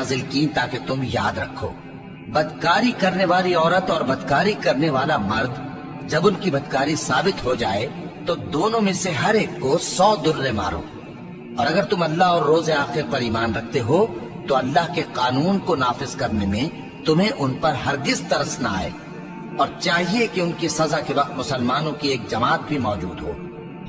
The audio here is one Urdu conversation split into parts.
نازل کی تاکہ تم یاد رکھو۔ بدکاری کرنے والی عورت اور بدکاری کرنے والا مرد جب ان کی بدکاری ثابت ہو جائے تو دونوں میں سے ہر ایک کو 100 درے مارو۔ اور اگر تم اللہ اور روز آخر پر ایمان رکھتے ہو تو اللہ کے قانون کو نافذ کرنے میں تمہیں ان پر ہرگز ترس نہ آئے، اور چاہیے کہ ان کی سزا کے وقت مسلمانوں کی ایک جماعت بھی موجود ہو۔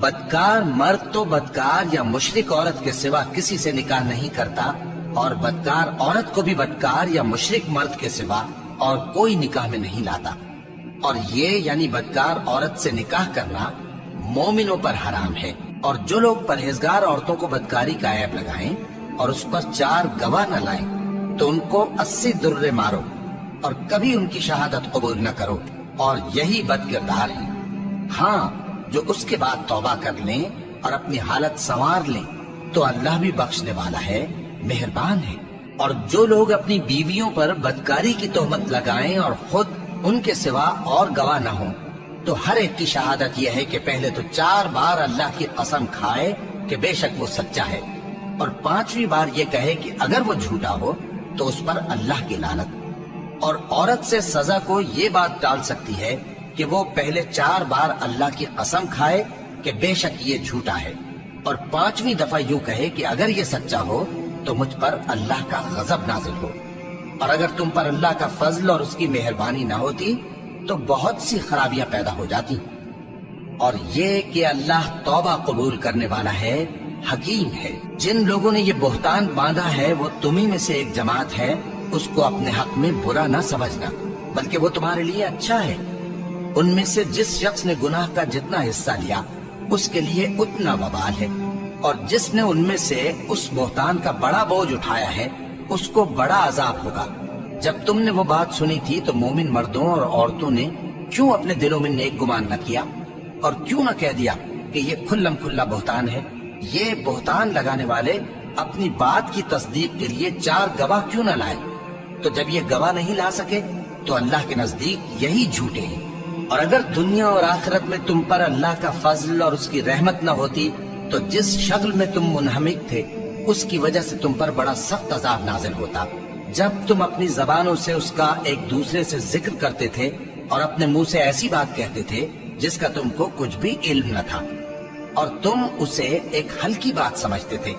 بدکار مرد تو بدکار یا مشرک عورت کے سوا کسی سے نکاح نہیں کرتا، اور بدکار عورت کو بھی بدکار یا مشرک مرد کے سوا اور کوئی نکاح میں نہیں لاتا۔ اور یہ یعنی بدکار عورت سے نکاح کرنا مومنوں پر حرام ہے۔ اور جو لوگ پرہیزگار عورتوں کو بدکاری کا عیب لگائیں اور اس پر 4 گواہ نہ لائیں تو ان کو 80 درے مارو، اور کبھی ان کی شہادت قبول نہ کرو، اور یہی بد کردار ہے۔ ہاں، جو اس کے بعد توبہ کر لیں اور اپنی حالت سنوار لیں تو اللہ بھی بخشنے والا ہے، مہربان ہے۔ اور جو لوگ اپنی بیویوں پر بدکاری کی تہمت لگائیں اور خود ان کے سوا اور گواہ نہ ہوں تو ہر ایک کی شہادت یہ ہے کہ پہلے تو 4 بار اللہ کی قسم کھائے کہ بے شک وہ سچا ہے، اور 5ویں بار یہ کہے کہ اگر وہ جھوٹا ہو تو اس پر اللہ کی لعنت۔ اور عورت سے سزا کو یہ بات ٹال سکتی ہے کہ وہ پہلے 4 بار اللہ کی قسم کھائے کہ بے شک یہ جھوٹا ہے، اور 5ویں دفعہ یوں کہے کہ اگر یہ سچا ہو تو مجھ پر اللہ کا غضب نازل ہو۔ اور اگر تم پر اللہ کا فضل اور اس کی مہربانی نہ ہوتی تو بہت سی خرابیاں پیدا ہو جاتی۔ اور یہ کہ اللہ توبہ قبول کرنے والا ہے، حکیم ہے۔ جن لوگوں نے یہ بہتان باندھا ہے وہ تمہیں میں سے ایک جماعت ہے، اس کو اپنے حق میں برا نہ سمجھنا، بلکہ وہ تمہارے لیے اچھا ہے۔ ان میں سے جس شخص نے گناہ کا جتنا حصہ لیا اس کے لیے اتنا وبال ہے، اور جس نے ان میں سے اس بہتان کا بڑا بوجھ اٹھایا ہے اس کو بڑا عذاب ہوگا۔ جب تم نے وہ بات سنی تھی تو مومن مردوں اور عورتوں نے کیوں اپنے دلوں میں نیک گمان نہ کیا، اور کیوں نہ کہہ دیا کہ یہ کھلم کھلا بہتان ہے؟ یہ بہتان لگانے والے اپنی بات کی تصدیق کے لیے 4 گواہ کیوں نہ لائے؟ تو جب یہ گواہ نہیں لا سکے تو اللہ کے نزدیک یہی جھوٹے ہیں۔ اور اگر دنیا اور آخرت میں تم پر اللہ کا فضل اور اس کی رحمت نہ ہوتی تو جس شغل میں تم منہمک تھے اس کی وجہ سے تم پر بڑا سخت عذاب نازل ہوتا، جب تم اپنی زبانوں سے اس کا ایک دوسرے سے ذکر کرتے تھے اور اپنے منہ سے ایسی بات کہتے تھے جس کا تم کو کچھ بھی علم نہ تھا، اور تم اسے ایک ہلکی بات سمجھتے تھے،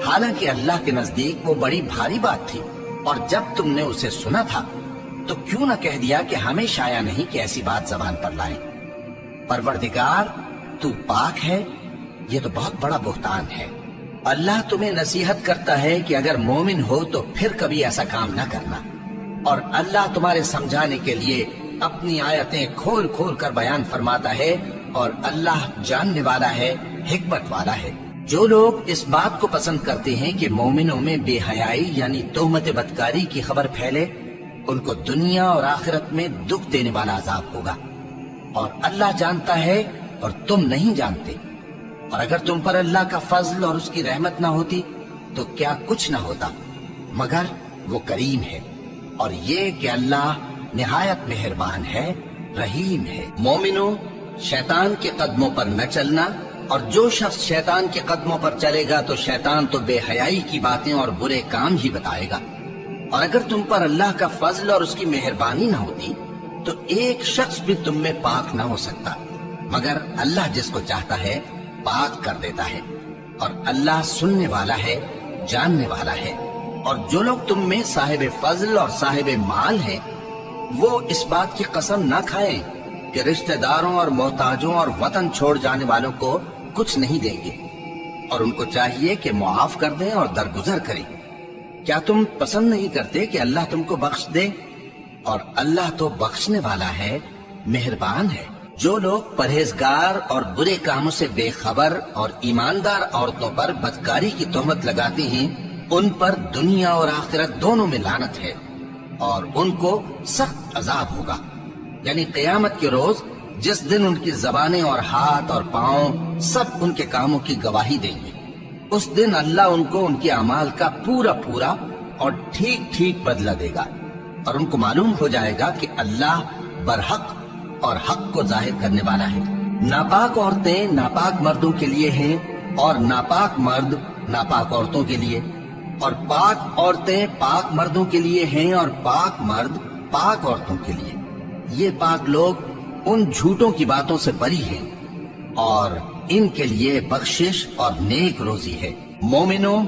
حالانکہ اللہ کے نزدیک وہ بڑی بھاری بات تھی۔ اور جب تم نے اسے سنا تھا تو کیوں نہ کہہ دیا کہ ہمیں شایع نہیں کہ ایسی بات زبان پر لائیں؟ پروردگار تو پاک ہے، یہ تو بہت بڑا بہتان ہے۔ اللہ تمہیں نصیحت کرتا ہے کہ اگر مومن ہو تو پھر کبھی ایسا کام نہ کرنا، اور اللہ تمہارے سمجھانے کے لیے اپنی آیتیں کھول کھول کر بیان فرماتا ہے، اور اللہ جاننے والا ہے، حکمت والا ہے۔ جو لوگ اس بات کو پسند کرتے ہیں کہ مومنوں میں بے حیائی یعنی تہمت بدکاری کی خبر پھیلے، ان کو دنیا اور آخرت میں دکھ دینے والا عذاب ہوگا، اور اللہ جانتا ہے اور تم نہیں جانتے۔ اور اگر تم پر اللہ کا فضل اور اس کی رحمت نہ ہوتی تو کیا کچھ نہ ہوتا، مگر وہ کریم ہے، اور یہ کہ اللہ نہایت مہربان ہے، رحیم ہے۔ مومنوں، شیطان کے قدموں پر نہ چلنا، اور جو شخص شیطان کے قدموں پر چلے گا تو شیطان تو بے حیائی کی باتیں اور برے کام ہی بتائے گا۔ اور اگر تم پر اللہ کا فضل اور اس کی مہربانی نہ ہوتی تو ایک شخص بھی تم میں پاک نہ ہو سکتا، مگر اللہ جس کو چاہتا ہے پاک کر دیتا ہے، اور اللہ سننے والا ہے، جاننے والا ہے۔ اور جو لوگ تم میں صاحب فضل اور صاحب مال ہیں وہ اس بات کی قسم نہ کھائیں کہ رشتہ داروں اور محتاجوں اور وطن چھوڑ جانے والوں کو کچھ نہیں دیں گے، اور ان کو چاہیے کہ معاف کر دیں اور درگزر کریں۔ کیا تم پسند نہیں کرتے کہ اللہ تم کو بخش دے؟ اور اللہ تو بخشنے والا ہے، مہربان ہے۔ جو لوگ پرہیزگار اور برے کاموں سے بے خبر اور ایماندار عورتوں پر بدکاری کی تہمت لگاتے ہیں ان پر دنیا اور آخرت دونوں میں لعنت ہے، اور ان کو سخت عذاب ہوگا، یعنی قیامت کے روز جس دن ان کی زبانیں اور ہاتھ اور پاؤں سب ان کے کاموں کی گواہی دیں گے۔ اس دن اللہ ان کو ان کے اعمال کا پورا پورا اور ٹھیک ٹھیک بدلہ دے گا، اور ان کو معلوم ہو جائے گا کہ اللہ برحق اور حق کو ظاہر کرنے والا ہے۔ ناپاک عورتیں ناپاک مردوں کے لیے ہیں، اور ناپاک مرد ناپاک عورتوں کے لیے، اور پاک عورتیں پاک مردوں کے لیے ہیں اور پاک مرد پاک عورتوں کے لیے۔ یہ پاک لوگ ان جھوٹوں کی باتوں سے بری ہیں اور ان کے لیے بخشش اور نیک روزی ہے۔ مومنوں،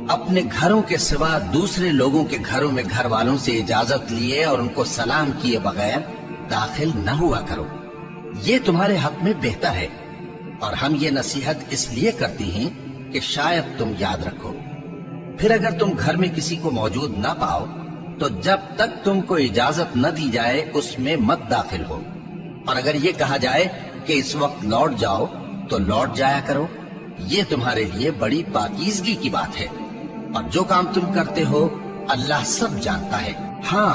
اپنے گھروں کے سوا دوسرے لوگوں کے گھروں میں گھر والوں سے اجازت لیے اور ان کو سلام کیے بغیر داخل نہ ہوا کرو، یہ تمہارے حق میں بہتر ہے، اور ہم یہ نصیحت اس لیے کرتی ہیں کہ شاید تم یاد رکھو۔ پھر اگر تم گھر میں کسی کو موجود نہ پاؤ تو جب تک تم کو اجازت نہ دی جائے اس میں مت داخل ہو، اور اگر یہ کہا جائے کہ اس وقت لوٹ جاؤ تو لوٹ جایا کرو، یہ تمہارے لیے بڑی پاکیزگی کی بات ہے، اور جو کام تم کرتے ہو اللہ سب جانتا ہے۔ ہاں،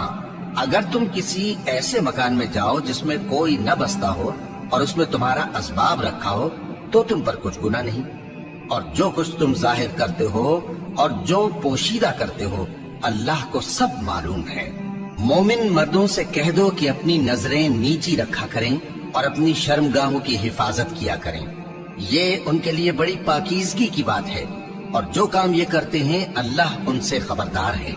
اگر تم کسی ایسے مکان میں جاؤ جس میں کوئی نہ بستا ہو اور اس میں تمہارا اسباب رکھا ہو تو تم پر کچھ گناہ نہیں، اور جو کچھ تم ظاہر کرتے ہو اور جو پوشیدہ کرتے ہو اللہ کو سب معلوم ہے۔ مومن مردوں سے کہہ دو کہ اپنی نظریں نیچی رکھا کریں اور اپنی شرمگاہوں کی حفاظت کیا کریں، یہ ان کے لیے بڑی پاکیزگی کی بات ہے، اور جو کام یہ کرتے ہیں اللہ ان سے خبردار ہے۔